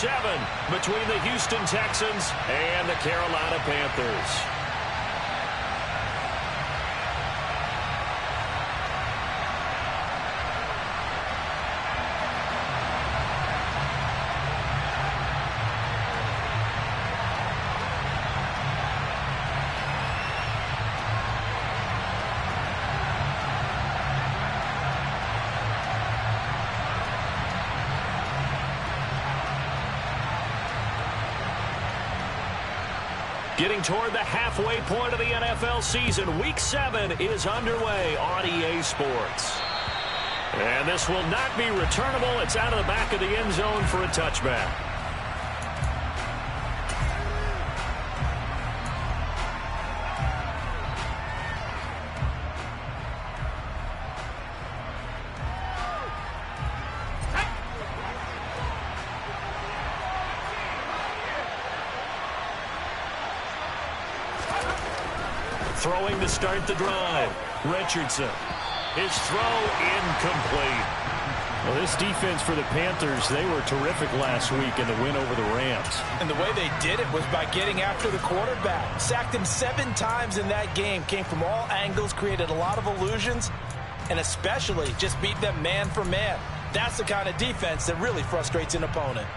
7 between the Houston Texans and the Carolina Panthers. Getting toward the halfway point of the NFL season, Week 7 is underway on EA Sports. And this will not be returnable. It's out of the back of the end zone for a touchback. Throwing to start the drive. Richardson. His throw incomplete. Well, this defense for the Panthers, they were terrific last week in the win over the Rams. And the way they did it was by getting after the quarterback. Sacked him 7 times in that game. Came from all angles, created a lot of illusions, and especially just beat them man for man. That's the kind of defense that really frustrates an opponent.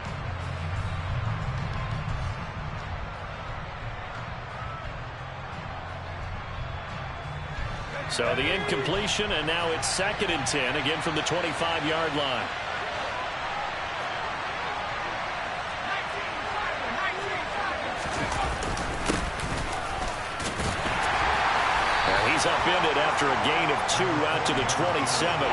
So the incompletion, and now it's 2nd and 10, again from the 25-yard line. And he's upended after a gain of 2 out to the 27.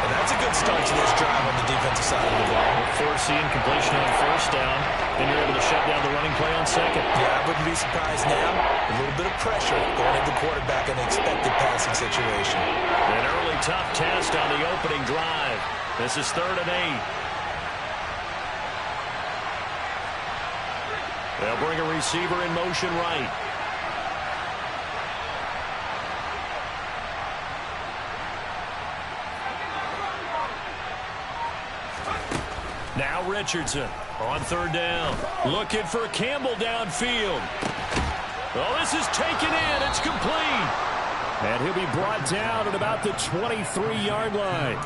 And that's a good start to this drive on the defensive side of the ball. Force the incompletion on 1st down, and you're able to shut down the running play on 2nd. Yeah, I wouldn't be surprised now. A little bit of pressure going at the quarterback in an expected passing situation. An early tough test on the opening drive. This is 3rd and 8. They'll bring a receiver in motion right. Now Richardson on 3rd down. Looking for Campbell downfield. Oh, this is taken in. It's complete. And he'll be brought down at about the 23-yard line.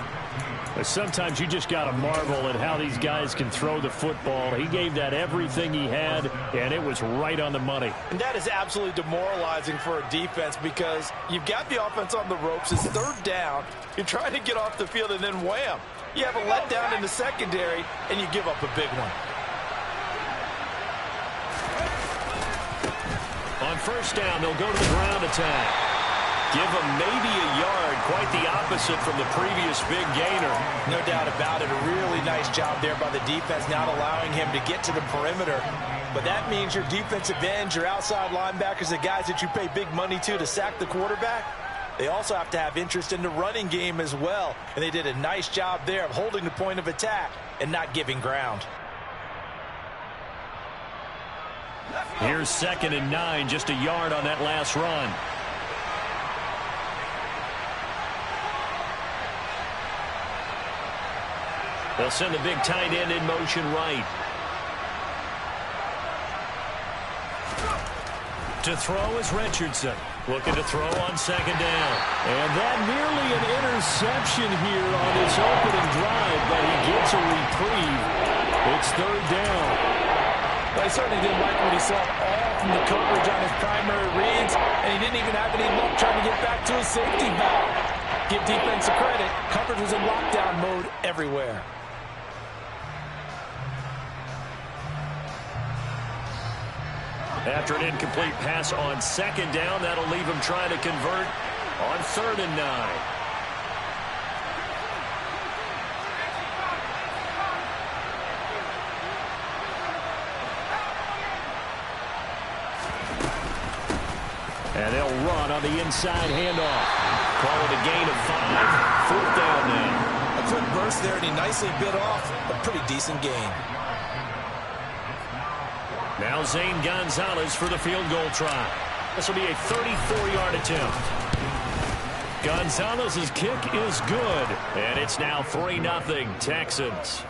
But sometimes you just got to marvel at how these guys can throw the football. He gave that everything he had, and it was right on the money. And that is absolutely demoralizing for a defense because you've got the offense on the ropes. It's 3rd down. You're trying to get off the field, and then wham. You have a letdown in the secondary, and you give up a big one. On 1st down, they'll go to the ground attack. Give them maybe a yard, quite the opposite from the previous big gainer. No doubt about it. A really nice job there by the defense, not allowing him to get to the perimeter. But that means your defensive ends, your outside linebackers, the guys that you pay big money to sack the quarterback, they also have to have interest in the running game as well. And they did a nice job there of holding the point of attack and not giving ground. Here's 2nd and 9, just a yard on that last run. They'll send the big tight end in motion right. To throw is Richardson. Looking to throw on 2nd down. And that nearly an interception here on this opening drive, but he gets a reprieve. It's 3rd down. Well, he certainly didn't like what he saw all from the coverage on his primary reads, and he didn't even have any luck trying to get back to his safety valve. Give defense a credit. Coverage was in lockdown mode everywhere. After an incomplete pass on 2nd down, that'll leave him trying to convert on 3rd and 9. And they'll run on the inside handoff. Call it a gain of 5. 4th down now. A quick burst there, and he nicely bit off a pretty decent gain. Now Zane Gonzalez for the field goal try. This will be a 34-yard attempt. Gonzalez's kick is good, and it's now 3-0 Texans.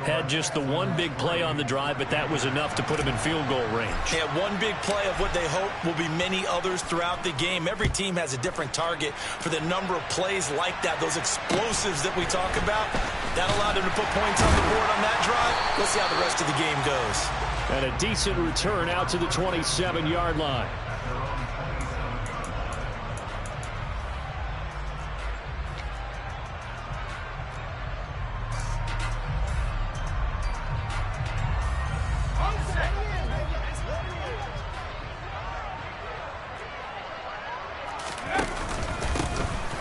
Had just the one big play on the drive, but that was enough to put him in field goal range. Yeah, one big play of what they hope will be many others throughout the game. Every team has a different target for the number of plays like that, those explosives that we talk about. That allowed him to put points on the board on that drive. Let's see how the rest of the game goes. And a decent return out to the 27-yard line.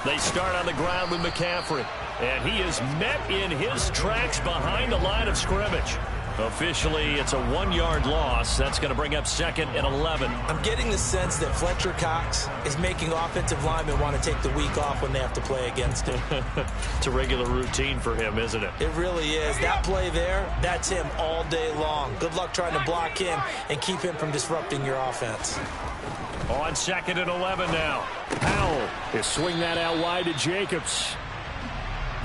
They start on the ground with McCaffrey, and he is met in his tracks behind the line of scrimmage. Officially, it's a 1-yard loss. That's going to bring up 2nd and 11. I'm getting the sense that Fletcher Cox is making offensive linemen want to take the week off when they have to play against him. It's a regular routine for him, isn't it? It really is. That play there, that's him all day long. Good luck trying to block him and keep him from disrupting your offense. On 2nd and 11 now. Powell is swing that out wide to Jacobs.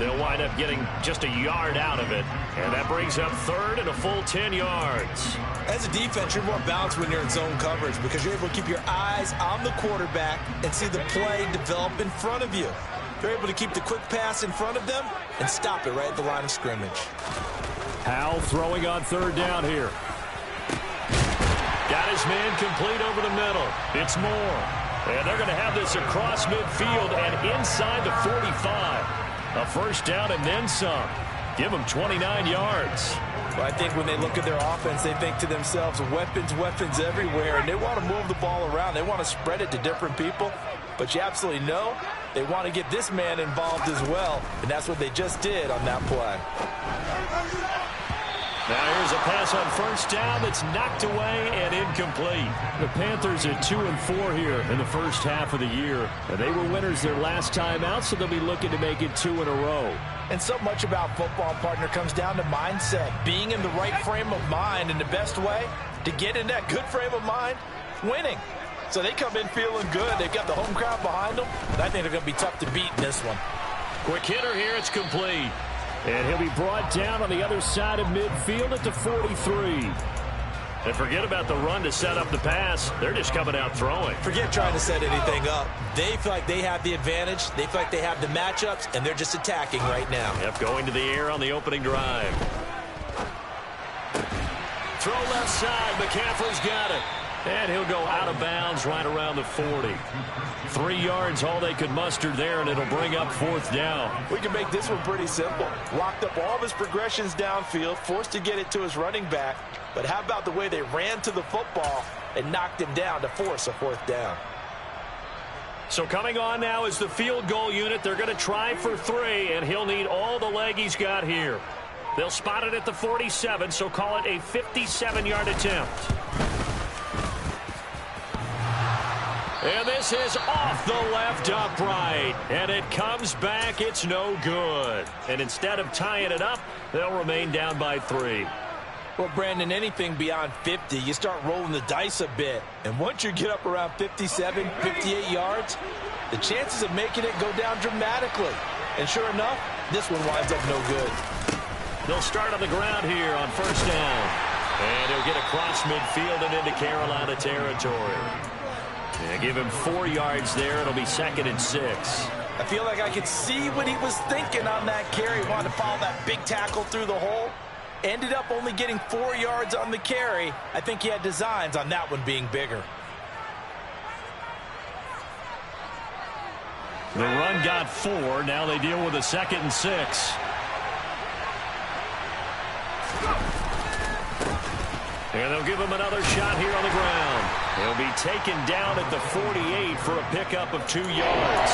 They'll wind up getting just a yard out of it. And that brings up 3rd and a full 10 yards. As a defense, you're more balanced when you're in zone coverage because you're able to keep your eyes on the quarterback and see the play develop in front of you. You're able to keep the quick pass in front of them and stop it right at the line of scrimmage. Powell throwing on 3rd down here. Got his man complete over the middle. It's Moore. And they're going to have this across midfield and inside the 45. A first down and then some. Give them 29 yards. Well, I think when they look at their offense, they think to themselves, weapons, weapons everywhere, and they want to move the ball around. They want to spread it to different people, but you absolutely know they want to get this man involved as well, and that's what they just did on that play. Now here's a pass on first down that's knocked away and incomplete. The Panthers at 2-4 here in the first half of the year. And they were winners their last time out, so they'll be looking to make it 2 in a row. And so much about football, partner, comes down to mindset. Being in the right frame of mind, and the best way to get in that good frame of mind, winning. So they come in feeling good. They've got the home crowd behind them. And I think they're going to be tough to beat in this one. Quick hitter here. It's complete. And he'll be brought down on the other side of midfield at the 43. And forget about the run to set up the pass. They're just coming out throwing. Forget trying to set anything up. They feel like they have the advantage. They feel like they have the matchups, and they're just attacking right now. Yep, going to the air on the opening drive. Throw left side. McCaffrey's got it. And he'll go out of bounds right around the 40. 3 yards, all they could muster there, and it'll bring up 4th down. We can make this one pretty simple. Locked up all of his progressions downfield, forced to get it to his running back. But how about the way they ran to the football and knocked him down to force a 4th down? So coming on now is the field goal unit. They're going to try for 3, and he'll need all the leg he's got here. They'll spot it at the 47, so call it a 57-yard attempt. And this is off the left upright. And it comes back. It's no good. And instead of tying it up, they'll remain down by 3. Well, Brandon, anything beyond 50, you start rolling the dice a bit. And once you get up around 57, 58 yards, the chances of making it go down dramatically. And sure enough, this one winds up no good. They'll start on the ground here on first down. And he'll get across midfield and into Carolina territory. Yeah, give him 4 yards there. It'll be 2nd and 6. I feel like I could see what he was thinking on that carry. He wanted to follow that big tackle through the hole. Ended up only getting 4 yards on the carry. I think he had designs on that one being bigger. The run got 4. Now they deal with a 2nd and 6. And they'll give him another shot here on the ground. He'll be taken down at the 48 for a pickup of 2 yards.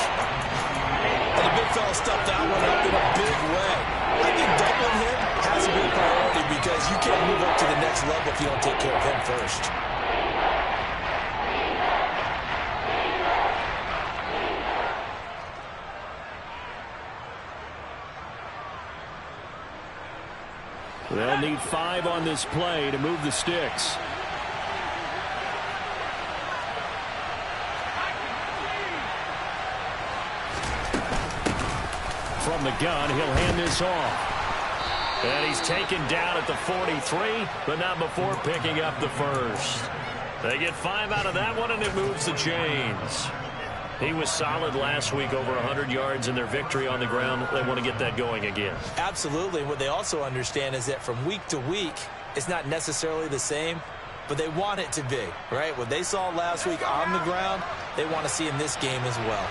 And the big fella stuffed that one up in a big way. I think doubling him has to be a priority because you can't move up to the next level if you don't take care of him first. They'll need 5 on this play to move the sticks. From the gun, he'll hand this off. And he's taken down at the 43, but not before picking up the first. They get 5 out of that one, and it moves the chains. He was solid last week, over 100 yards in their victory on the ground. They want to get that going again. Absolutely. What they also understand is that from week to week, it's not necessarily the same, but they want it to be, right? What they saw last week on the ground, they want to see in this game as well.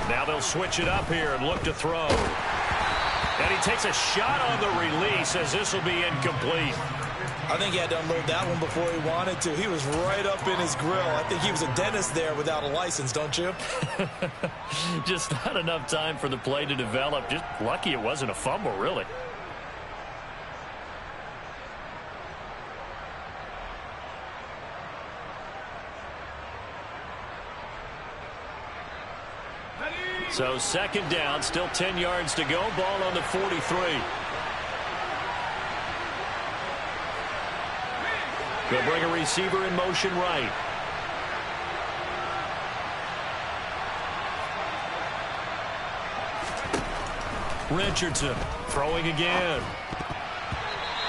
Now they'll switch it up here and look to throw. And he takes a shot on the release as this will be incomplete. I think he had to unload that one before he wanted to. He was right up in his grill. I think he was a dentist there without a license, don't you? Just not enough time for the play to develop. Just lucky it wasn't a fumble, really. So second down, still 10 yards to go. Ball on the 43. They'll bring a receiver in motion right. Richardson throwing again.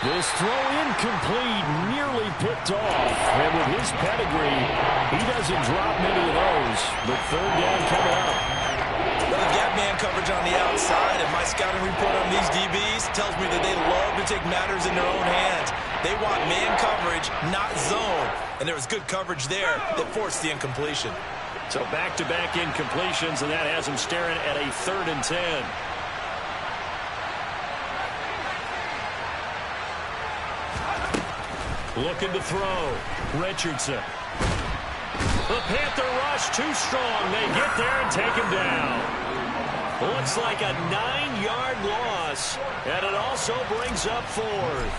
This throw incomplete, nearly picked off. And with his pedigree, he doesn't drop many of those. But third down coming up. Well, they've got man coverage on the outside, and my scouting report on these DBs tells me that they love to take matters in their own hands. They want man coverage, not zone. And there was good coverage there that forced the incompletion. So back-to-back incompletions, and that has him staring at a 3rd and 10. Looking to throw. Richardson. The Panther rush too strong. They get there and take him down. Looks like a 9-yard loss, and it also brings up 4th.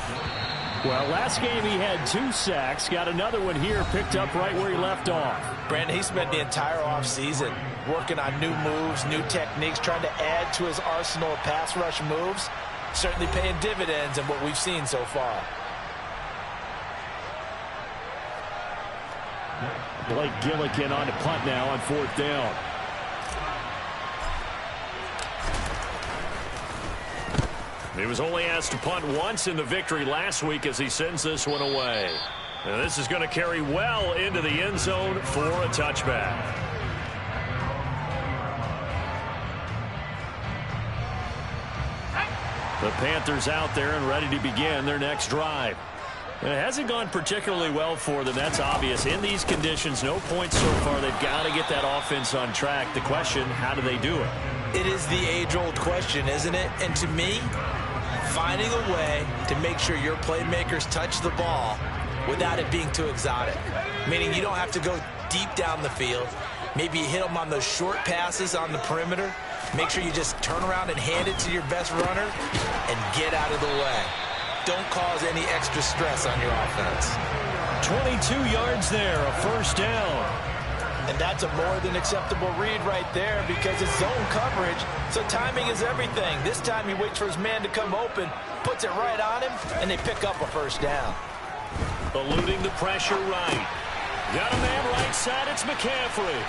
Well, last game he had 2 sacks. Got another one here, picked up right where he left off. Brandon, he spent the entire offseason working on new moves, new techniques, trying to add to his arsenal of pass rush moves. Certainly paying dividends in what we've seen so far. Blake Gillikin on to punt now on 4th down. He was only asked to punt once in the victory last week as he sends this one away. And this is going to carry well into the end zone for a touchback. The Panthers out there and ready to begin their next drive. And it hasn't gone particularly well for them, that's obvious. In these conditions, no points so far. They've got to get that offense on track. The question, how do they do it? It is the age-old question, isn't it? And to me, finding a way to make sure your playmakers touch the ball without it being too exotic. Meaning you don't have to go deep down the field. Maybe you hit them on those short passes on the perimeter. Make sure you just turn around and hand it to your best runner and get out of the way. Don't cause any extra stress on your offense. 22 yards there, a 1st down. And that's a more than acceptable read right there because it's zone coverage, so timing is everything. This time he waits for his man to come open, puts it right on him, and they pick up a 1st down. Eluding the pressure right. Got a man right side, it's McCaffrey.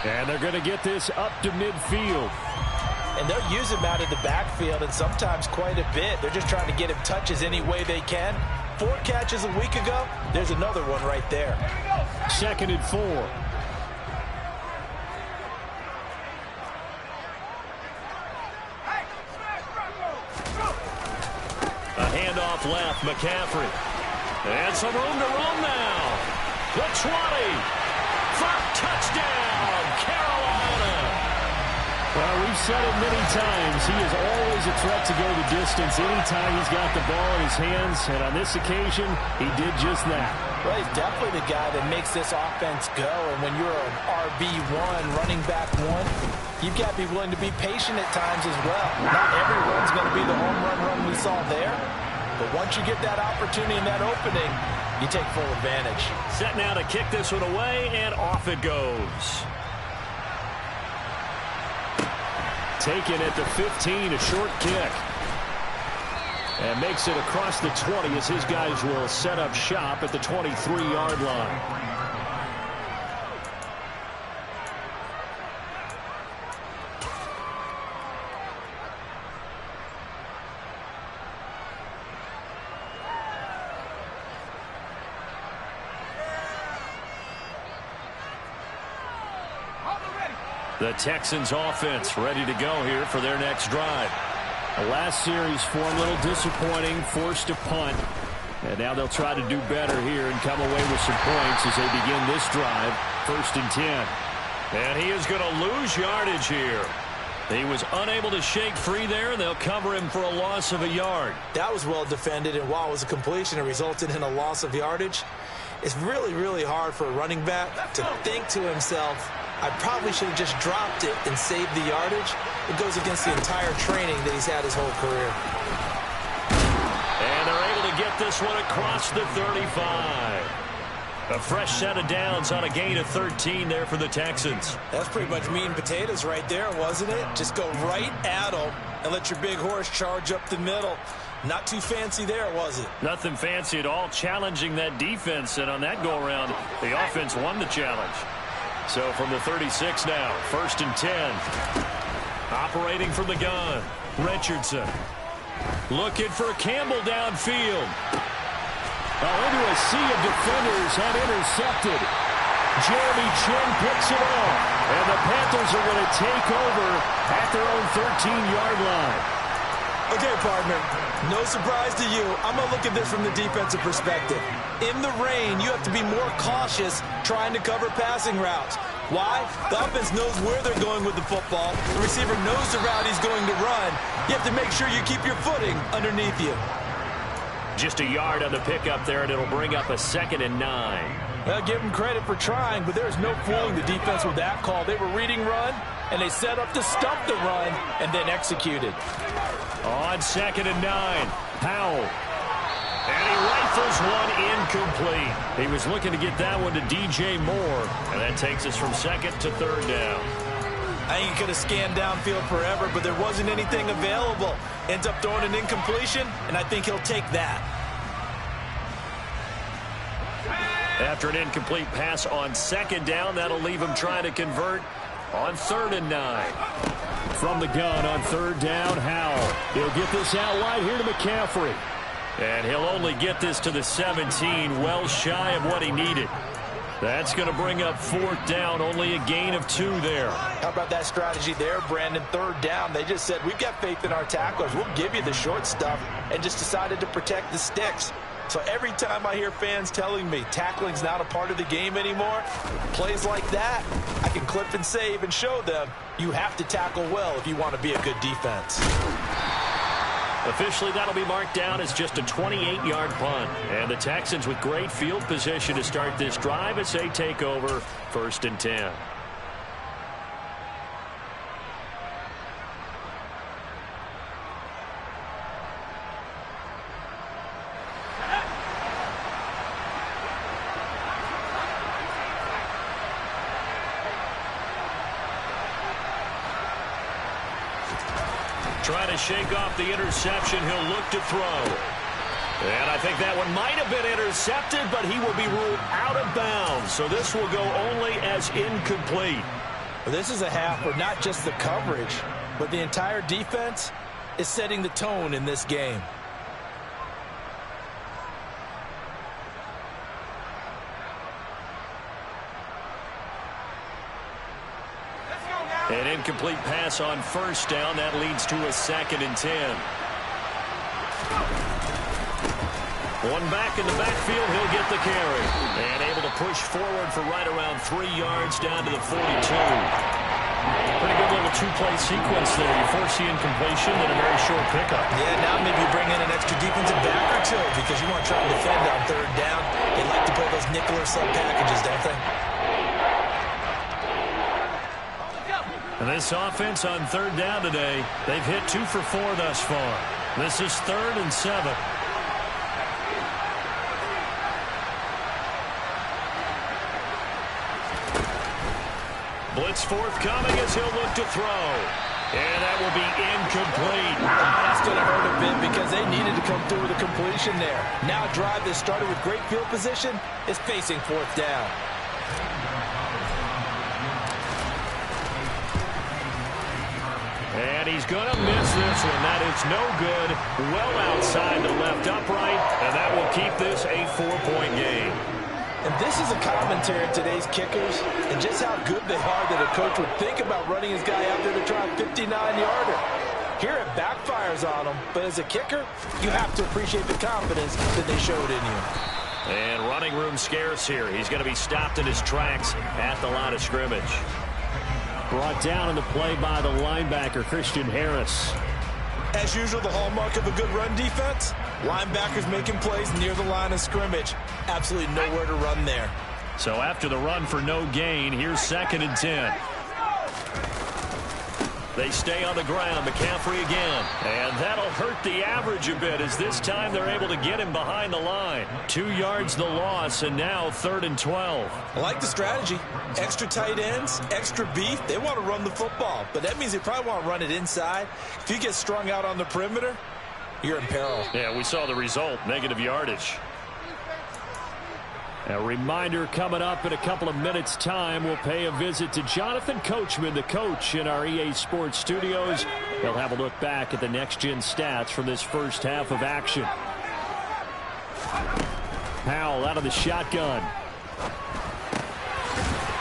And they're going to get this up to midfield. And they'll use him out of the backfield, and sometimes quite a bit. They're just trying to get him touches any way they can. 4 catches a week ago, there's another one right there. 2nd and 4. A handoff left, McCaffrey. And some room to run now. The 20. For touchdown, Carolina. Well, we've said it many times. He is always a threat to go the distance anytime he's got the ball in his hands. And on this occasion, he did just that. Well, he's definitely the guy that makes this offense go. And when you're an RB1, running back 1, you've got to be willing to be patient at times as well. Not every run's going to be the home run we saw there. But once you get that opportunity and that opening, you take full advantage. Set now to kick this one away, and off it goes. Taken at the 15, a short kick. And makes it across the 20 as his guys will set up shop at the 23-yard line. The Texans offense ready to go here for their next drive. The last series form a little disappointing, forced a punt. And now they'll try to do better here and come away with some points as they begin this drive. 1st and 10. And he is going to lose yardage here. He was unable to shake free there, and they'll cover him for a loss of a yard. That was well defended, and while it was a completion, it resulted in a loss of yardage. It's really, really hard for a running back to think to himself, I probably should have just dropped it and saved the yardage. It goes against the entire training that he's had his whole career. And they're able to get this one across the 35. A fresh set of downs on a gain of 13 there for the Texans. That's pretty much meat and potatoes right there, wasn't it? Just go right at them and let your big horse charge up the middle. Not too fancy there, was it? Nothing fancy at all, challenging that defense. And on that go-around, the offense won the challenge. So from the 36 now, 1st and 10. Operating from the gun, Richardson. Looking for Campbell downfield. Into a sea of defenders have intercepted. Jeremy Chin picks it off. And the Panthers are going to take over at their own 13-yard line. Okay, partner, no surprise to you. I'm going to look at this from the defensive perspective. In the rain, you have to be more cautious trying to cover passing routes. Why? The offense knows where they're going with the football. The receiver knows the route he's going to run. You have to make sure you keep your footing underneath you. Just a yard on the pickup there, and it'll bring up a 2nd and 9. Well, give them credit for trying, but there's no fooling the defense with that call. They were reading run, and they set up to stop the run, and then executed. On 2nd and 9, Powell. And he rifles one incomplete. He was looking to get that one to DJ Moore, and that takes us from 2nd to 3rd down. I think he could have scanned downfield forever, but there wasn't anything available. Ends up throwing an incompletion, and I think he'll take that. After an incomplete pass on 2nd down, that'll leave him trying to convert on 3rd and 9. From the gun on 3rd down, Howell. He'll get this out wide here to McCaffrey. And he'll only get this to the 17, well shy of what he needed. That's going to bring up 4th down, only a gain of 2 there. How about that strategy there, Brandon? 3rd down, they just said, we've got faith in our tacklers. We'll give you the short stuff, and just decided to protect the sticks. So every time I hear fans telling me tackling's not a part of the game anymore, plays like that, I can clip and save and show them you have to tackle well if you want to be a good defense. Officially, that'll be marked down as just a 28-yard punt. And the Texans with great field position to start this drive as they take over 1st and 10. Trying to shake off the interception. He'll look to throw. And I think that one might have been intercepted, but he will be ruled out of bounds. So this will go only as incomplete. Well, this is a half where not just the coverage, but the entire defense is setting the tone in this game. An incomplete pass on 1st down. That leads to a 2nd and 10. One back in the backfield. He'll get the carry. And able to push forward for right around 3 yards down to the 42. Pretty good little 2-play sequence there. You force the incompletion and a very short pickup. Yeah, now maybe you bring in an extra defensive back or two because you want to try to defend on 3rd down. They like to play those nickel or sub packages, don't they? And this offense on 3rd down today, they've hit 2 for 4 thus far. This is 3rd and 7. Blitz forthcoming as he'll look to throw. And that will be incomplete. That's going to hurt a bit because they needed to come through with a completion there. Now a drive that started with great field position is facing fourth down. And he's going to miss this one. That is no good. Well outside the left upright. And that will keep this a 4-point game. And this is a commentary of today's kickers and just how good they are that a coach would think about running his guy out there to try a 59-yarder. Here it backfires on him, but as a kicker, you have to appreciate the confidence that they showed in you. And running room scarce here. He's going to be stopped in his tracks at the line of scrimmage. Brought down in the play by the linebacker, Christian Harris. As usual, the hallmark of a good run defense, linebackers making plays near the line of scrimmage. Absolutely nowhere to run there. So after the run for no gain, here's 2nd and 10. They stay on the ground. McCaffrey again. And that'll hurt the average a bit as this time they're able to get him behind the line. 2 yards the loss, and now 3rd and 12. I like the strategy. Extra tight ends, extra beef. They want to run the football, but that means they probably want to run it inside. If you get strung out on the perimeter, you're in peril. Yeah, we saw the result, negative yardage. A reminder coming up in a couple of minutes' time. We'll pay a visit to Jonathan Coachman, the coach in our EA Sports studios. He'll have a look back at the next-gen stats from this first half of action. Powell out of the shotgun.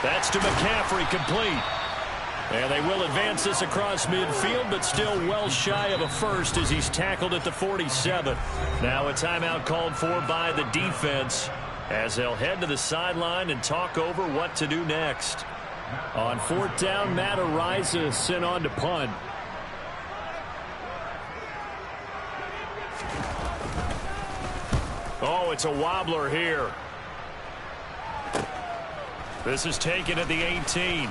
That's to McCaffrey, complete. And they will advance this across midfield, but still well shy of a first as he's tackled at the 47. Now a timeout called for by the defense, as they'll head to the sideline and talk over what to do next. On 4th down, Matt Ariza sent on to punt. Oh, it's a wobbler here. This is taken at the 18.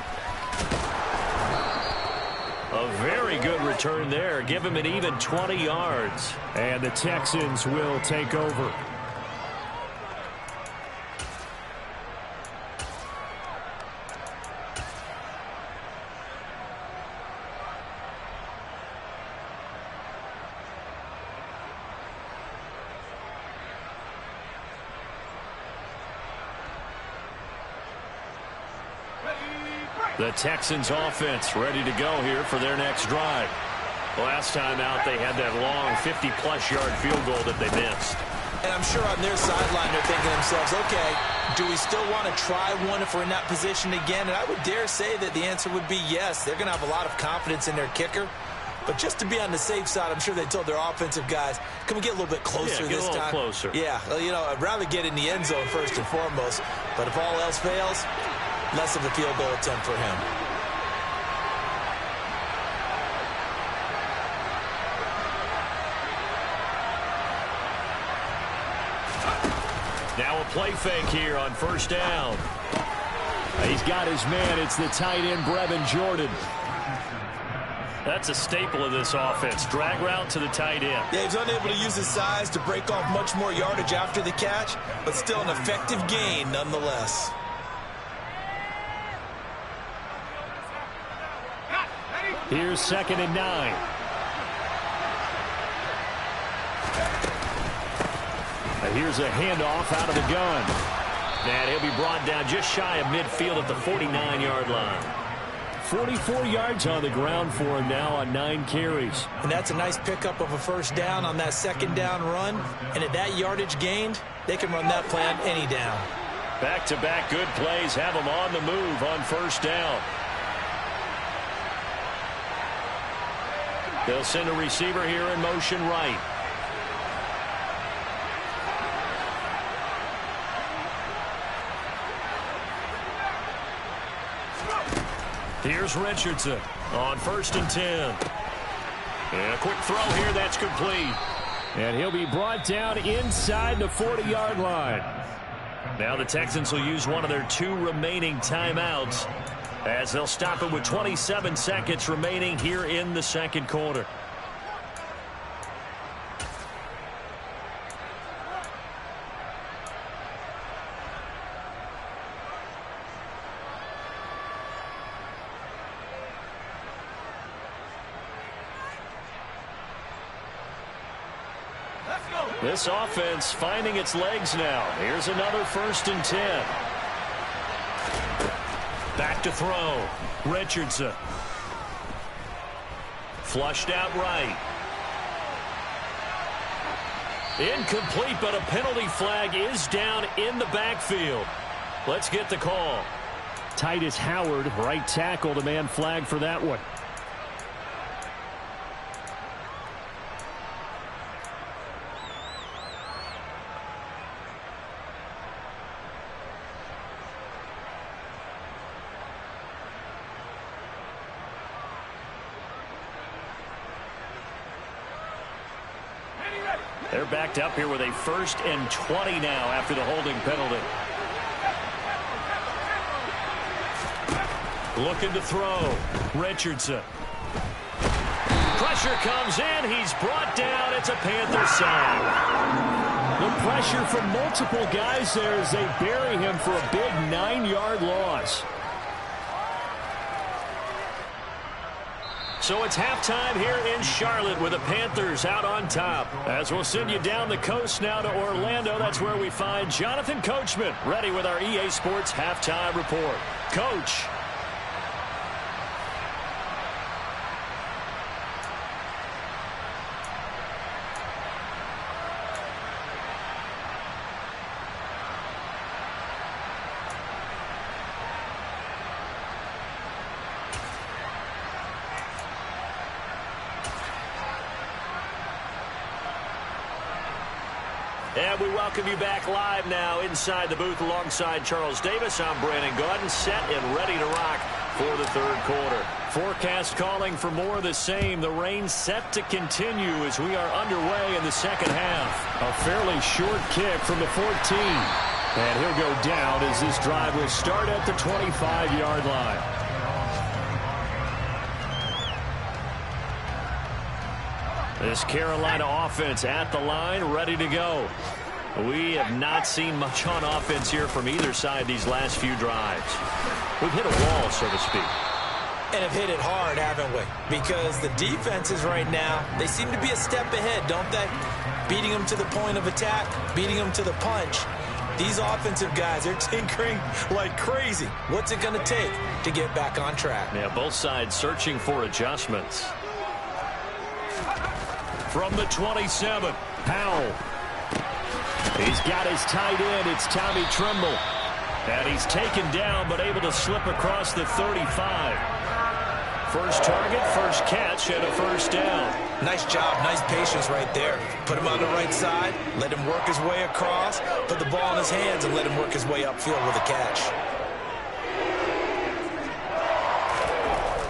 A very good return there. Give him an even 20 yards. And the Texans will take over. The Texans offense ready to go here for their next drive. Last time out, they had that long 50-plus yard field goal that they missed. And I'm sure on their sideline they're thinking to themselves, okay, do we still want to try one if we're in that position again? And I would dare say that the answer would be yes. They're going to have a lot of confidence in their kicker. But just to be on the safe side, I'm sure they told their offensive guys, can we get a little bit closer this time? Closer. Yeah, well, you know, I'd rather get in the end zone first and foremost. But if all else fails, less of a field goal attempt for him. Now a play fake here on 1st down. He's got his man. It's the tight end, Brevin Jordan. That's a staple of this offense. Drag route to the tight end. Yeah, he's unable to use his size to break off much more yardage after the catch, but still an effective gain nonetheless. Here's 2nd and 9. Here's a handoff out of the gun. And he'll be brought down just shy of midfield at the 49-yard line. 44 yards on the ground for him now on 9 carries. And that's a nice pickup of a 1st down on that 2nd down run. And at that yardage gained, they can run that play on any down. Back-to-back good plays have them on the move on 1st down. They'll send a receiver here in motion right. Here's Richardson on 1st and 10. And a quick throw here, that's complete. And he'll be brought down inside the 40-yard line. Now the Texans will use one of their 2 remaining timeouts, as they'll stop it with 27 seconds remaining here in the 2nd quarter. This offense finding its legs now. Here's another 1st and 10. Back to throw. Richardson. Flushed out right. Incomplete, but a penalty flag is down in the backfield. Let's get the call. Titus Howard, right tackle, demand flag for that one. They're backed up here with a 1st and 20 now after the holding penalty. Looking to throw. Richardson. Pressure comes in. He's brought down. It's a Panther sack. The pressure from multiple guys there as they bury him for a big 9-yard loss. So it's halftime here in Charlotte with the Panthers out on top. As we'll send you down the coast now to Orlando, that's where we find Jonathan Coachman ready with our EA Sports halftime report. Coach. And we welcome you back live now inside the booth alongside Charles Davis. I'm Brandon Gaudin, set and ready to rock for the 3rd quarter. Forecast calling for more of the same. The rain set to continue as we are underway in the 2nd half. A fairly short kick from the 14. And he'll go down as this drive will start at the 25-yard line. This Carolina offense at the line, ready to go. We have not seen much on offense here from either side these last few drives. We've hit a wall, so to speak. And have hit it hard, haven't we? Because the defenses right now, they seem to be a step ahead, don't they? Beating them to the point of attack, beating them to the punch. These offensive guys, they're tinkering like crazy. What's it going to take to get back on track? Yeah, both sides searching for adjustments. From the 27, Powell. He's got his tight end. It's Tommy Tremble. And he's taken down, but able to slip across the 35. First target, first catch, and a 1st down. Nice job, nice patience right there. Put him on the right side, let him work his way across, put the ball in his hands, and let him work his way upfield with a catch.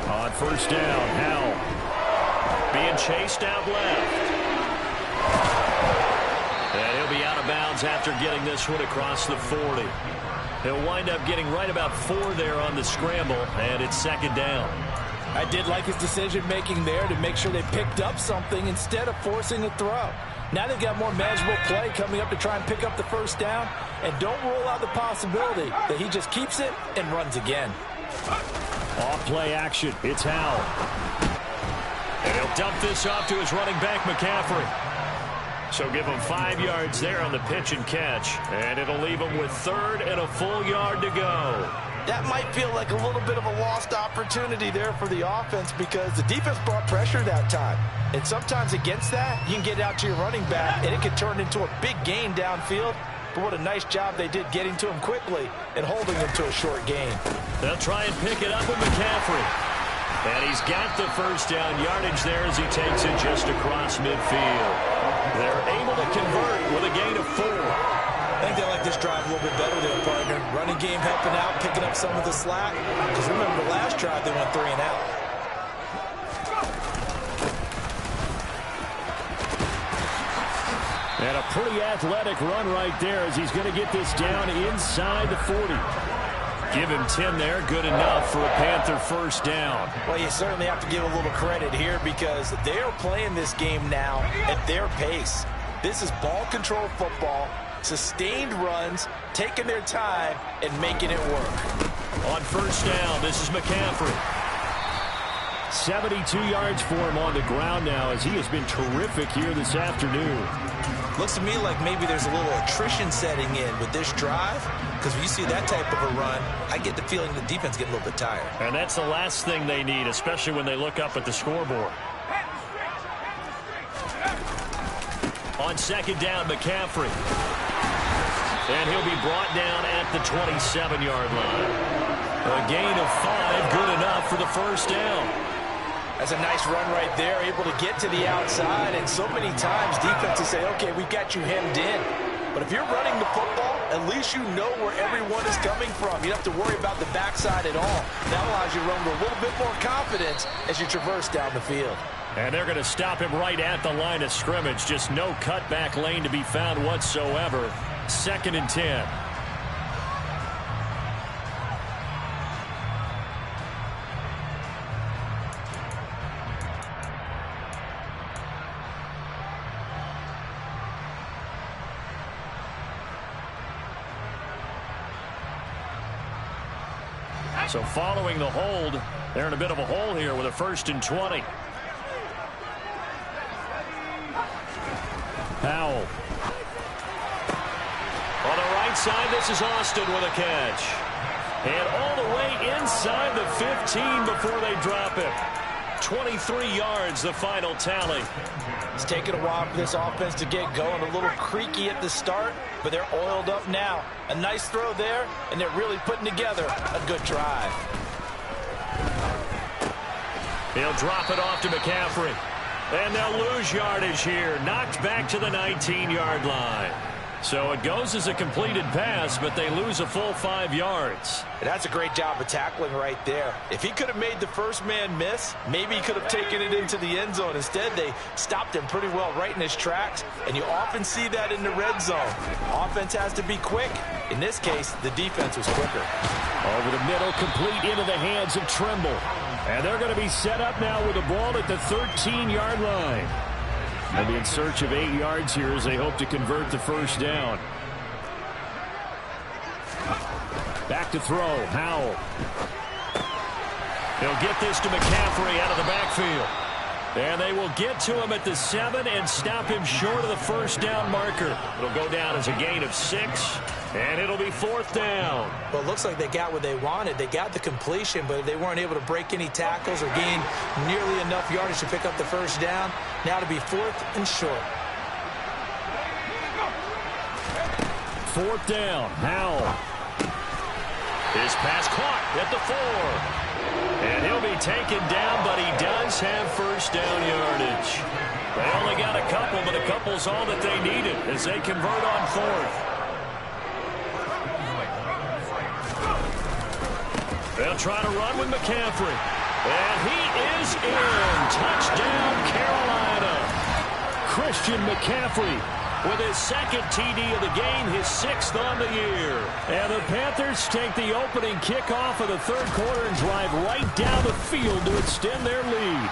On 1st down, Howell. Being chased out left. And he'll be out of bounds after getting this one across the 40. He'll wind up getting right about 4 there on the scramble, and it's 2nd down. I did like his decision-making there to make sure they picked up something instead of forcing a throw. Now they've got more manageable play coming up to try and pick up the 1st down, and don't rule out the possibility that he just keeps it and runs again. Off play action. It's Howell. And he'll dump this off to his running back, McCaffrey. So give him 5 yards there on the pitch and catch. And it'll leave him with 3rd and a full yard to go. That might feel like a little bit of a lost opportunity there for the offense because the defense brought pressure that time. And sometimes against that, you can get out to your running back, and it can turn into a big gain downfield. But what a nice job they did getting to him quickly and holding him to a short gain. They'll try and pick it up with McCaffrey. And he's got the 1st down yardage there as he takes it just across midfield. They're able to convert with a gain of 4. I think they like this drive a little bit better there, partner. Running game helping out, picking up some of the slack. Because remember the last drive, they went 3 and out. And a pretty athletic run right there as he's going to get this down inside the 40. Give him 10 there, good enough for a Panther 1st down. Well, you certainly have to give a little credit here because they are playing this game now at their pace. This is ball control football, sustained runs, taking their time, and making it work. On 1st down, this is McCaffrey. 72 yards for him on the ground now as he has been terrific here this afternoon. Looks to me like maybe there's a little attrition setting in with this drive, because when you see that type of a run, I get the feeling the defense getting a little bit tired. And that's the last thing they need, especially when they look up at the scoreboard. On second down, McCaffrey. And he'll be brought down at the 27-yard line. A gain of 5, good enough for the first down. That's a nice run right there, able to get to the outside. And so many times defenses say, okay, we've got you hemmed in. But if you're running the football, at least you know where everyone is coming from. You don't have to worry about the backside at all. That allows you to run with a little bit more confidence as you traverse down the field. And they're going to stop him right at the line of scrimmage. Just no cutback lane to be found whatsoever. 2nd and 10. So following the hold, they're in a bit of a hole here with a 1st and 20. Powell. On the right side, this is Austin with a catch. And all the way inside the 15 before they drop him. 23 yards, the final tally. It's taken a while for this offense to get going. A little creaky at the start, but they're oiled up now. A nice throw there, and they're really putting together a good drive. He'll drop it off to McCaffrey. And they'll lose yardage here. Knocked back to the 19-yard line. So it goes as a completed pass, but they lose a full 5 yards. And that's a great job of tackling right there. If he could have made the first man miss, maybe he could have taken it into the end zone. Instead, they stopped him pretty well right in his tracks, and you often see that in the red zone. Offense has to be quick. In this case, the defense was quicker. Over the middle, complete into the hands of Trimble. And they're going to be set up now with the ball at the 13-yard line. They'll be in search of 8 yards here as they hope to convert the first down. Back to throw, Howell. He'll get this to McCaffrey out of the backfield. And they will get to him at the 7 and stop him short of the first down marker. It'll go down as a gain of 6, and it'll be 4th down. Well, it looks like they got what they wanted. They got the completion, but they weren't able to break any tackles or gain nearly enough yardage to pick up the first down. Now to be 4th and short. 4th down, Howell. His pass caught at the 4. And he'll be taken down, but he does have first down yardage. They only got a couple, but a couple's all that they needed as they convert on 4th. They'll try to run with McCaffrey. And he is in. Touchdown, Carolina. Christian McCaffrey with his 2nd TD of the game, his 6th on the year. And the Panthers take the opening kickoff of the 3rd quarter and drive right down the field to extend their lead.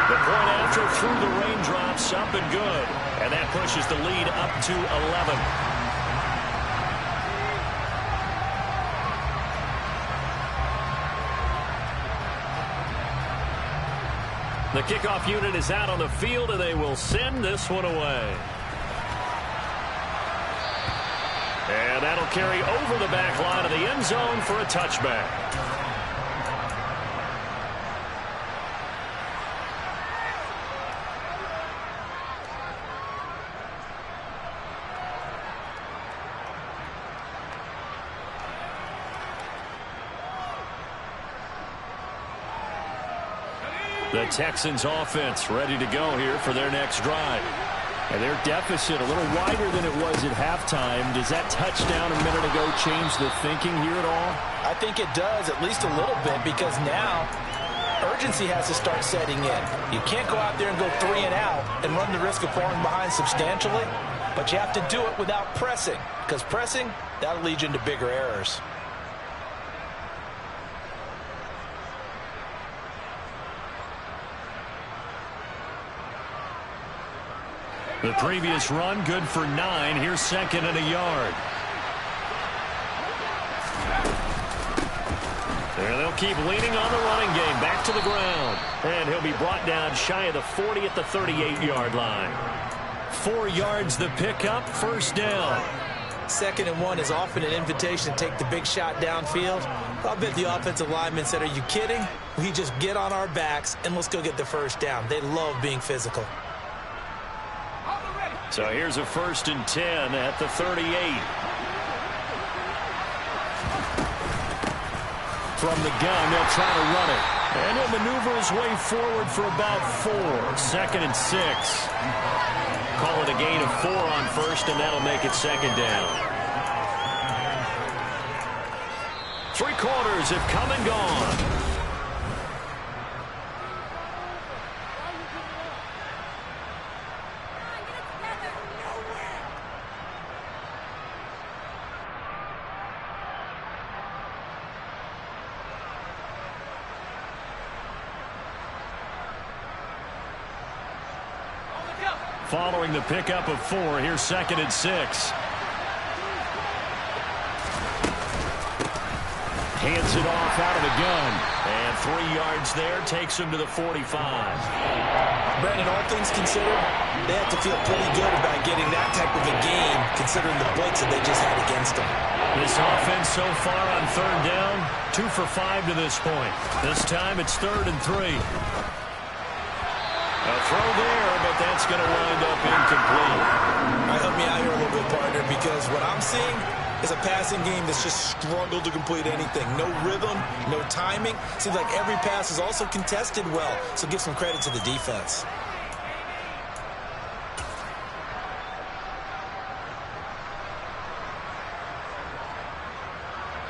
The point after through the raindrops, up and good. And that pushes the lead up to 11. The kickoff unit is out on the field, and they will send this one away. And that'll carry over the back line of the end zone for a touchback. The Texans offense ready to go here for their next drive. And their deficit a little wider than it was at halftime. Does that touchdown a minute ago change the thinking here at all? I think it does, at least a little bit, because now urgency has to start setting in. You can't go out there and go 3 and out and run the risk of falling behind substantially, but you have to do it without pressing, because pressing, that'll lead you into bigger errors. The previous run good for 9. Here's 2nd and a yard. And they'll keep leaning on the running game. Back to the ground. And he'll be brought down shy of the 40 at the 38-yard line. 4 yards the pickup, first down. 2nd and 1 is often an invitation to take the big shot downfield. I'll bet the offensive lineman said, are you kidding? We just get on our backs and let's go get the first down. They love being physical. So here's a 1st and 10 at the 38. From the gun, they'll try to run it. And he'll maneuver his way forward for about 4. 2nd and 6. Call it a gain of 4 on 1st, and that'll make it 2nd down. 3 quarters have come and gone. Following the pickup of 4, here's 2nd and 6. Hands it off out of the gun. And 3 yards there, takes him to the 45. Brandon, all things considered, they have to feel pretty good about getting that type of a gain, considering the blitz that they just had against them. This offense so far on 3rd down, 2 for 5 to this point. This time it's 3rd and 3. A throw there, but that's going to wind up incomplete. All right, help me out here a little bit, partner, because what I'm seeing is a passing game that's just struggled to complete anything. No rhythm, no timing. Seems like every pass is also contested well, so give some credit to the defense.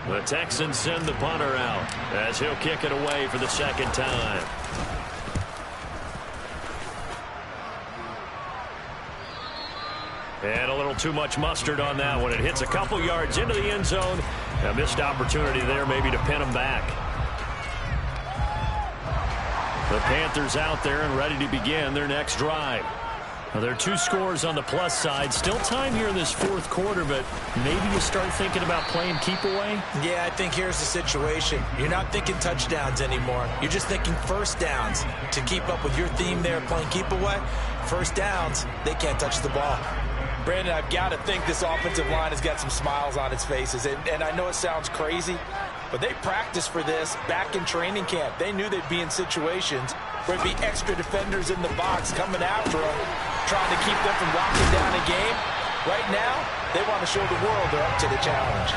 The Texans send the punter out as he'll kick it away for the 2nd time. And a little too much mustard on that one. It hits a couple yards into the end zone. A missed opportunity there maybe to pin him back. The Panthers out there and ready to begin their next drive. Now, there are 2 scores on the plus side. Still time here in this 4th quarter, but maybe you start thinking about playing keep away? Yeah, I think here's the situation. You're not thinking touchdowns anymore. You're just thinking first downs. To keep up with your theme there, playing keep away, first downs, they can't touch the ball. Brandon, I've got to think this offensive line has got some smiles on its faces. And I know it sounds crazy, but they practiced for this back in training camp. They knew they'd be in situations where there'd be extra defenders in the box coming after them, trying to keep them from locking down a game. Right now, they want to show the world they're up to the challenge.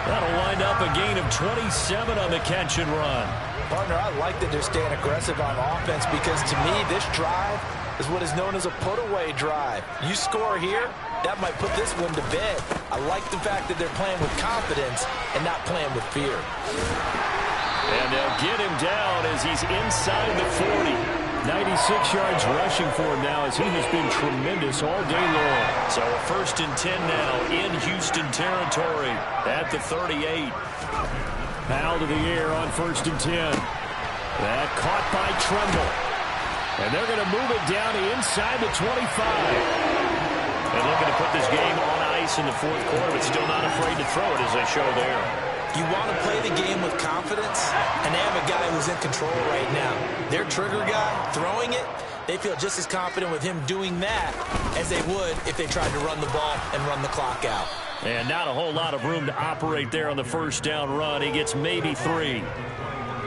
That'll wind up a gain of 27 on the catch and run. Partner, I like that they're staying aggressive on offense because, to me, this drive is what is known as a put-away drive. You score here, that might put this one to bed. I like the fact that they're playing with confidence and not playing with fear. And they'll get him down as he's inside the 40. 96 yards rushing for him now as he has been tremendous all day long. So a 1st and 10 now in Houston territory at the 38. Out of the air on 1st and 10. That caught by Tremble. And they're going to move it down to inside the 25. And looking to put this game on ice in the 4th quarter, but still not afraid to throw it as they show there. You want to play the game with confidence, and they have a guy who's in control right now. Their trigger guy, throwing it, they feel just as confident with him doing that as they would if they tried to run the ball and run the clock out. And not a whole lot of room to operate there on the 1st down run. He gets maybe 3.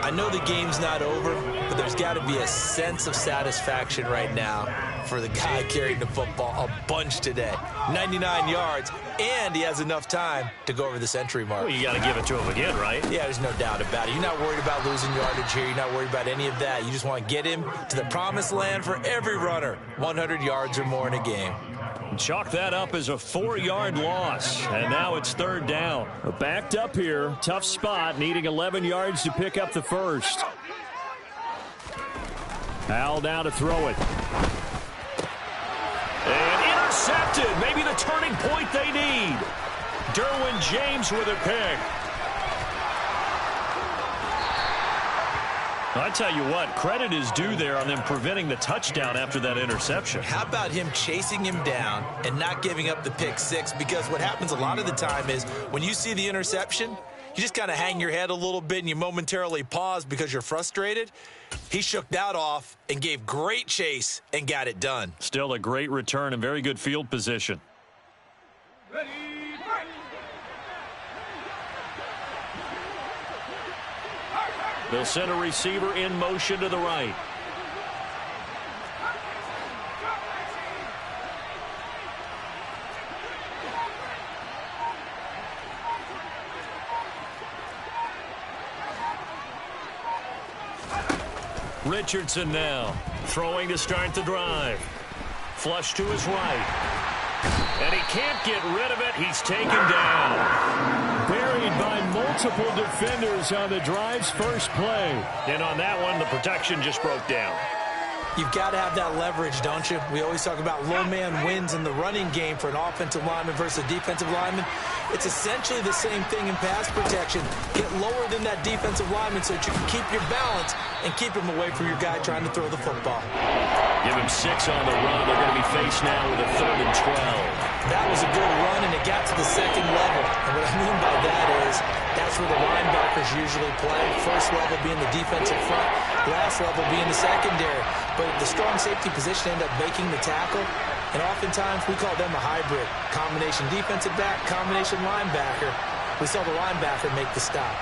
I know the game's not over, but there's got to be a sense of satisfaction right now for the guy carrying the football a bunch today. 99 yards, and he has enough time to go over the century mark. Well, you got to give it to him again, right? Yeah, there's no doubt about it. You're not worried about losing yardage here. You're not worried about any of that. You just want to get him to the promised land for every runner. 100 yards or more in a game. Chalk that up as a 4-yard loss. And now it's 3rd down. Backed up here. Tough spot. Needing 11 yards to pick up the 1st. Al now to throw it. And intercepted. Maybe the turning point they need. Derwin James with a pick. I tell you what, credit is due there on them preventing the touchdown after that interception. How about him chasing him down and not giving up the pick 6? Because what happens a lot of the time is when you see the interception, you just kind of hang your head a little bit and you momentarily pause because you're frustrated. He shook that off and gave great chase and got it done. Still a great return and very good field position. Ready, fight. They'll send a receiver in motion to the right. Richardson now throwing to start the drive. Flush to his right. And he can't get rid of it. He's taken down. Buried by multiple defenders on the drive's first play. And on that one, the protection just broke down. You've got to have that leverage, don't you? We always talk about low man wins in the running game for an offensive lineman versus a defensive lineman. It's essentially the same thing in pass protection. Get lower than that defensive lineman so that you can keep your balance and keep him away from your guy trying to throw the football. Give him 6 on the run. They're going to be faced now with a 3rd and 12. That was a good run, and it got to the second level. And what I mean by that is that's where the linebackers usually play. First level being the defensive front, last level being the secondary. But the strong safety position ended up making the tackle. And oftentimes we call them a hybrid. Combination defensive back, combination linebacker. We saw the linebacker make the stop.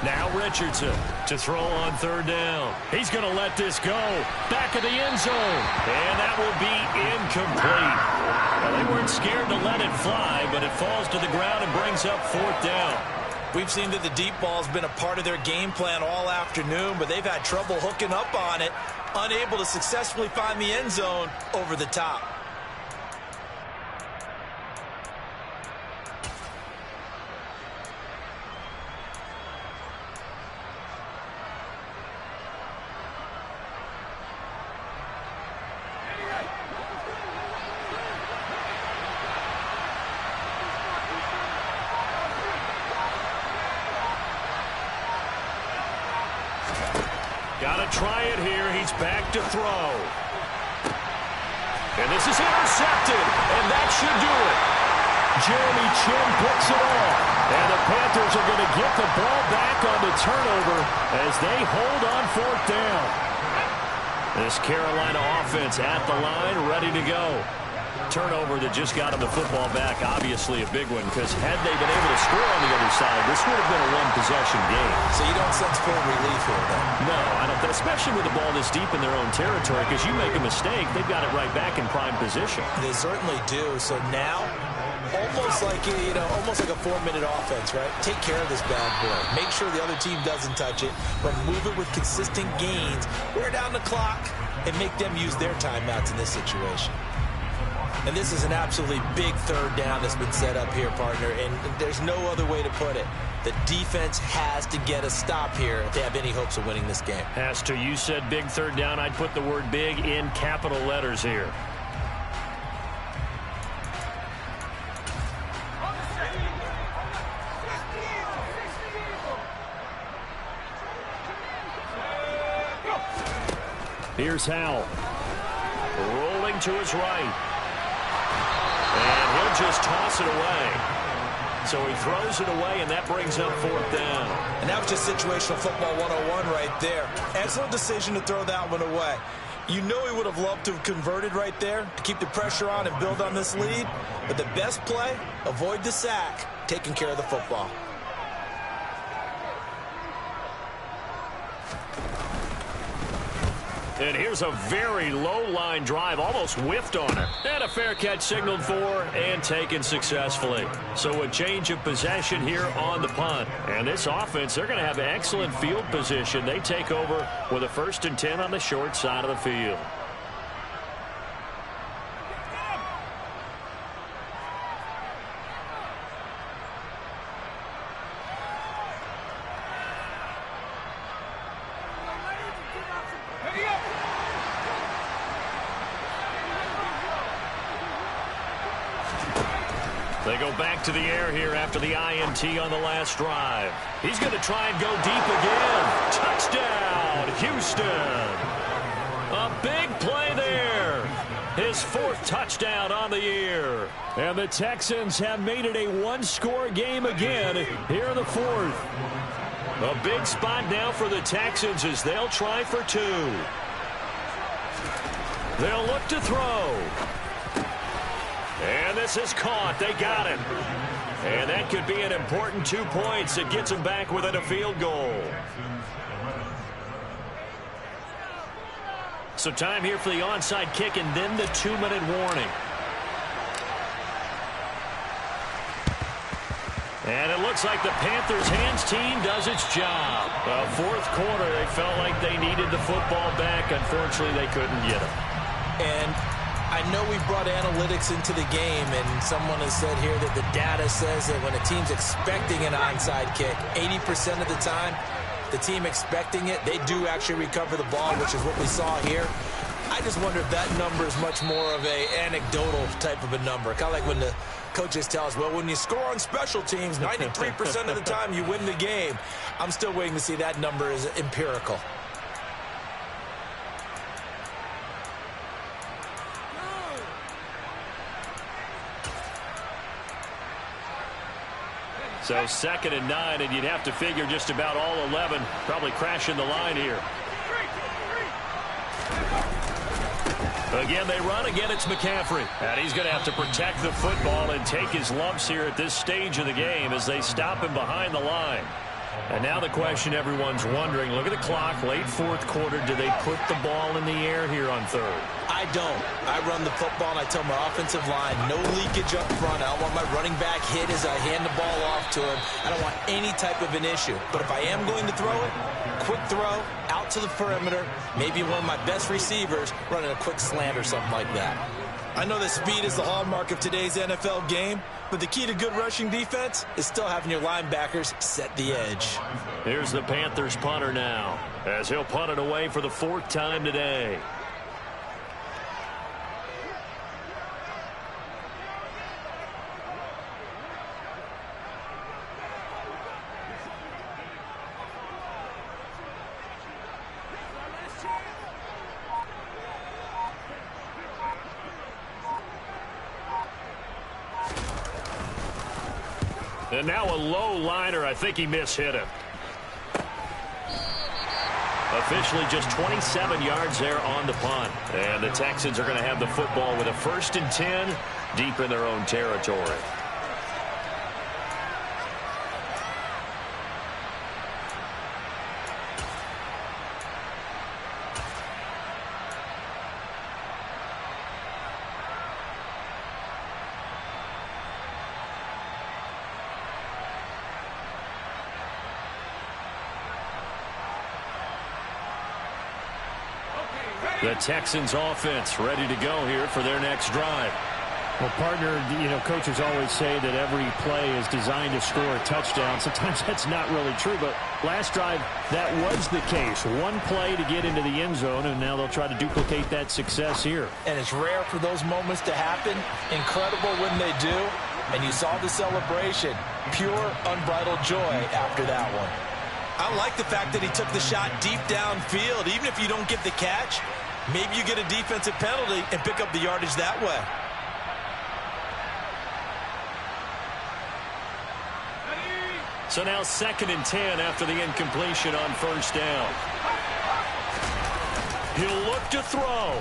Now Richardson to throw on 3rd down. He's going to let this go. Back of the end zone. And that will be incomplete. Well, they weren't scared to let it fly, but it falls to the ground and brings up 4th down. We've seen that the deep ball has been a part of their game plan all afternoon, but they've had trouble hooking up on it, unable to successfully find the end zone over the top. Got to try it here. He's back to throw. And this is intercepted, and that should do it. Jeremy Chin picks it off. And the Panthers are going to get the ball back on the turnover as they hold on 4th down. This Carolina offense at the line, ready to go. Turnover that just got them the football back, obviously a big one, because had they been able to score on the other side, this would have been a one-possession game. So you don't sense full relief here, then? No, I don't, especially with the ball this deep in their own territory, because you make a mistake, they've got it right back in prime position. They certainly do. So now, almost like a 4-minute offense, right? Take care of this bad boy. Make sure the other team doesn't touch it, but move it with consistent gains. Wear down the clock and make them use their timeouts in this situation. And this is an absolutely big 3rd down that's been set up here, partner, and there's no other way to put it. The defense has to get a stop here if they have any hopes of winning this game. Has to. You said big 3rd down. I'd put the word big in capital letters here. Here's Howell. Rolling to his right. And he'll just toss it away. So he throws it away, and that brings up 4th down. And that was just situational football 101 right there. Excellent decision to throw that one away. You know he would have loved to have converted right there to keep the pressure on and build on this lead. But the best play, avoid the sack, taking care of the football. And here's a very low-line drive, almost whiffed on it. And a fair catch signaled for and taken successfully. So a change of possession here on the punt. And this offense, they're going to have excellent field position. They take over with a 1st and 10 on the short side of the field. They go back to the air here after the INT on the last drive. He's going to try and go deep again. Touchdown, Houston. A big play there. His his 4th touchdown on the year. And the Texans have made it a one-score game again here in the 4th. A big spot now for the Texans as they'll try for 2. They'll look to throw. And this is caught. They got it. And that could be an important 2 points. It gets them back within a field goal. So time here for the onside kick and then the 2-minute warning. And it looks like the Panthers hands team does its job. 4th quarter, they felt like they needed the football back. Unfortunately, they couldn't get it. And I know we brought analytics into the game, and someone has said here that the data says that when a team's expecting an onside kick, 80% of the time, the team expecting it, they do actually recover the ball, which is what we saw here. I just wonder if that number is much more of a anecdotal type of a number. Kind of like when the coaches tell us, well, when you score on special teams, 93% of the time you win the game. I'm still waiting to see that number is empirical. So 2nd and 9, and you'd have to figure just about all 11 probably crashing the line here. Again, they run. Again, it's McCaffrey. And he's going to have to protect the football and take his lumps here at this stage of the game as they stop him behind the line. And now the question everyone's wondering, look at the clock, late 4th quarter, do they put the ball in the air here on 3rd? I don't. I run the football, and I tell my offensive line, no leakage up front. I don't want my running back hit as I hand the ball off to him. I don't want any type of an issue. But if I am going to throw it, quick throw, out to the perimeter, maybe one of my best receivers running a quick slant or something like that. I know that speed is the hallmark of today's NFL game, but the key to good rushing defense is still having your linebackers set the edge. Here's the Panthers punter now, as he'll punt it away for the 4th time today. And now a low liner. I think he mishit him. Officially just 27 yards there on the punt. And the Texans are going to have the football with a 1st and 10 deep in their own territory. The Texans offense ready to go here for their next drive. Well, partner, coaches always say that every play is designed to score a touchdown. Sometimes that's not really true, but last drive, that was the case. One play to get into the end zone, and now they'll try to duplicate that success here. And it's rare for those moments to happen. Incredible when they do. And you saw the celebration. Pure, unbridled joy after that one. I like the fact that he took the shot deep downfield. Even if you don't get the catch, maybe you get a defensive penalty and pick up the yardage that way. So now 2nd and 10 after the incompletion on 1st down. He'll look to throw.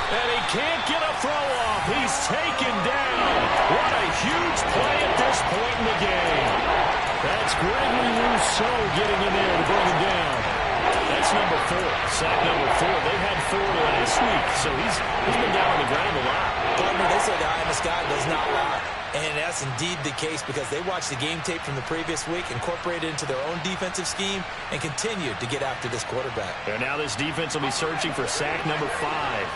And he can't get a throw off. He's taken down. What a huge play at this point in the game. That's Gregory Rousseau getting in there to bring him down. That's number 4. Sack number 4. They had 4 last week, so he's been down on the ground a lot. They say the eye in the sky does not lie. And that's indeed the case because they watched the game tape from the previous week, incorporated it into their own defensive scheme, and continued to get after this quarterback. And now this defense will be searching for sack number 5.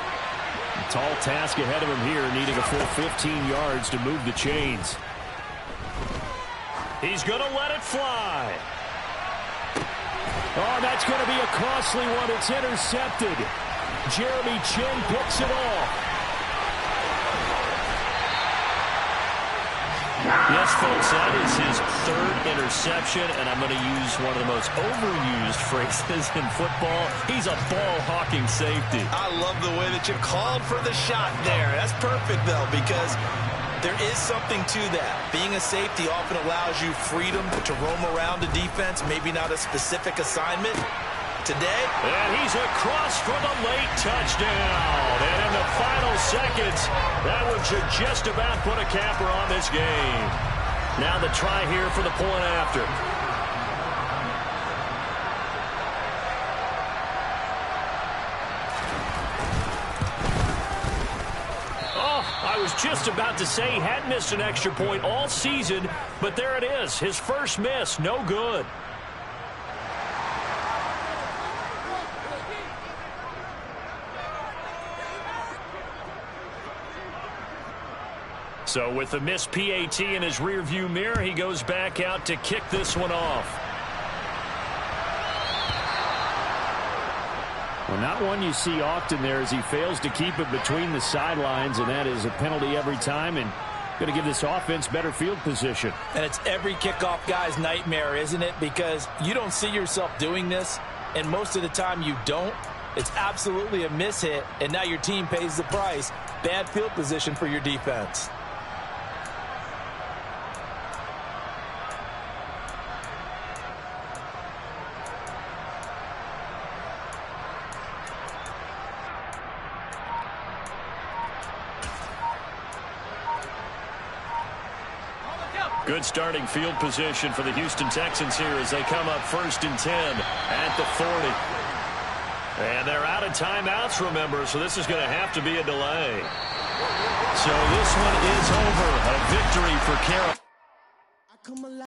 A tall task ahead of him here, needing a full 15 yards to move the chains. He's going to let it fly. Oh, that's going to be a costly one. It's intercepted. Jeremy Chin picks it off. Yes, folks, that is his third interception, and I'm going to use one of the most overused phrases in football. He's a ball-hawking safety. I love the way that you called for the shot there. That's perfect, though, because there is something to that. Being a safety often allows you freedom to roam around the defense, maybe not a specific assignment. Today, and he's across for the late touchdown. And in the final seconds, that one should just about put a capper on this game. Now the try here for the point after. I was just about to say he hadn't missed an extra point all season, but there it is. His first miss, no good. So with the missed PAT in his rearview mirror, he goes back out to kick this one off. Well, not one you see often there as he fails to keep it between the sidelines, and that is a penalty every time, and going to give this offense better field position. And it's every kickoff guy's nightmare, isn't it? Because you don't see yourself doing this, and most of the time you don't. It's absolutely a mishit, and now your team pays the price. Bad field position for your defense. Good starting field position for the Houston Texans here as they come up 1st and 10 at the 40. And they're out of timeouts, remember, so this is going to have to be a delay. So this one is over. A victory for Carolina.